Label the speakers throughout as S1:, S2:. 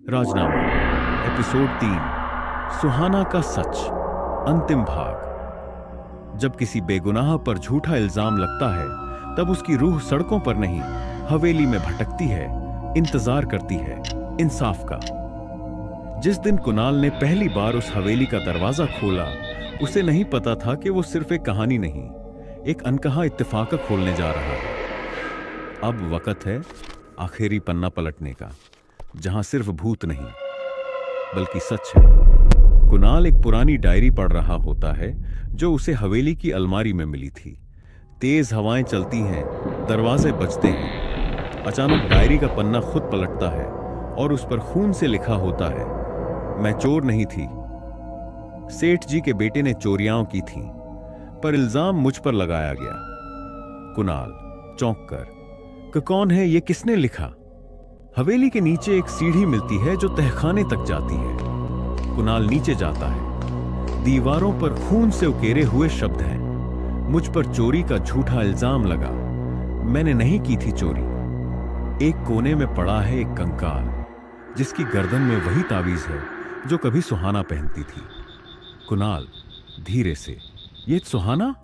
S1: राजनामा episode 3 सुहाना का सच अंतिम भाग। जब किसी बेगुनाह पर झूठा इल्जाम लगता है तब उसकी रूह सड़कों पर नहीं हवेली में भटकती है, इंतजार करती है इंसाफ का। जिस दिन कुणाल ने पहली बार उस हवेली का दरवाजा खोला, उसे नहीं पता था कि वो सिर्फ एक कहानी नहीं, एक अनकहा इत्तेफाक खोलने जा रहा है। अब वक्त है आखिरी पन्ना पलटने का, जहां सिर्फ भूत नहीं बल्कि सच है। कुणाल एक पुरानी डायरी पढ़ रहा होता है जो उसे हवेली की अलमारी में मिली थी। तेज हवाएं चलती हैं, दरवाजे बजते हैं। अचानक डायरी का पन्ना खुद पलटता है और उस पर खून से लिखा होता है, मैं चोर नहीं थी। सेठ जी के बेटे ने चोरियां की थीं, पर इल्जाम मुझ पर लगाया गया। कुणाल चौंक कर, कौन है ये, किसने लिखा? हवेली के नीचे एक सीढ़ी मिलती है जो तहखाने तक जाती है। कुणाल नीचे जाता है। दीवारों पर खून से उकेरे हुए शब्द हैं, मुझ पर चोरी का झूठा इल्जाम लगा, मैंने नहीं की थी चोरी। एक कोने में पड़ा है एक कंकाल, जिसकी गर्दन में वही तावीज है जो कभी सुहाना पहनती थी। कुणाल धीरे से, ये सुहाना?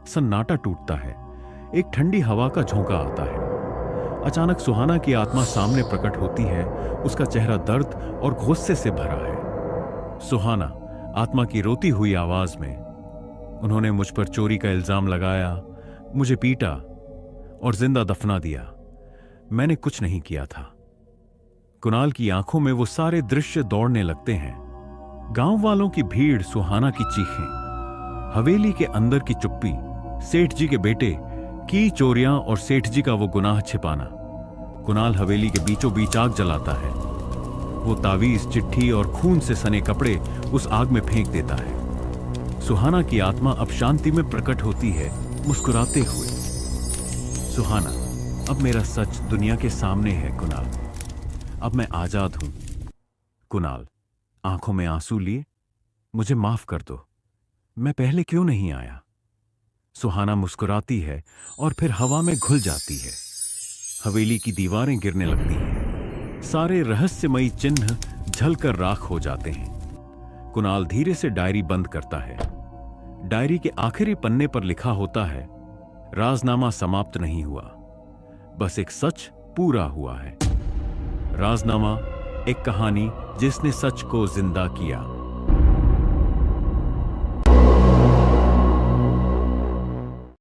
S1: सन्नाटा टूटता है। एक ठंडी हवा का झोंका आता है। अचानक सुहाना की आत्मा सामने प्रकट होती है। उसका चेहरा दर्द और गुस्से से भरा है। सुहाना आत्मा की रोती हुई आवाज में, उन्होंने मुझ पर चोरी का इल्जाम लगाया, मुझे पीटा और जिंदा दफना दिया। मैंने कुछ नहीं किया था। कुणाल की आंखों में वो सारे दृश्य दौड़ने लगते हैं। गांव वालों की भीड़, सुहाना की चीखें, हवेली के अंदर की चुप्पी, सेठ जी के बेटे की चोरियां और सेठ जी का वो गुनाह छिपाना। कुणाल हवेली के बीचों बीच आग जलाता है। वो तावीज, चिट्ठी और खून से सने कपड़े उस आग में फेंक देता है। सुहाना की आत्मा अब शांति में प्रकट होती है, मुस्कुराते हुए। सुहाना, अब मेरा सच दुनिया के सामने है कुणाल, अब मैं आजाद हूं। कुणाल आंखों में आंसू लिए, मुझे माफ कर दो, मैं पहले क्यों नहीं आया? सुहाना मुस्कुराती है और फिर हवा में घुल जाती है। हवेली की दीवारें गिरने लगती हैं। सारे रहस्यमयी चिन्ह झलकर राख हो जाते हैं। कुणाल धीरे से डायरी बंद करता है। डायरी के आखिरी पन्ने पर लिखा होता है, राजनामा समाप्त नहीं हुआ, बस एक सच पूरा हुआ है। राजनामा, एक कहानी जिसने सच को जिंदा किया।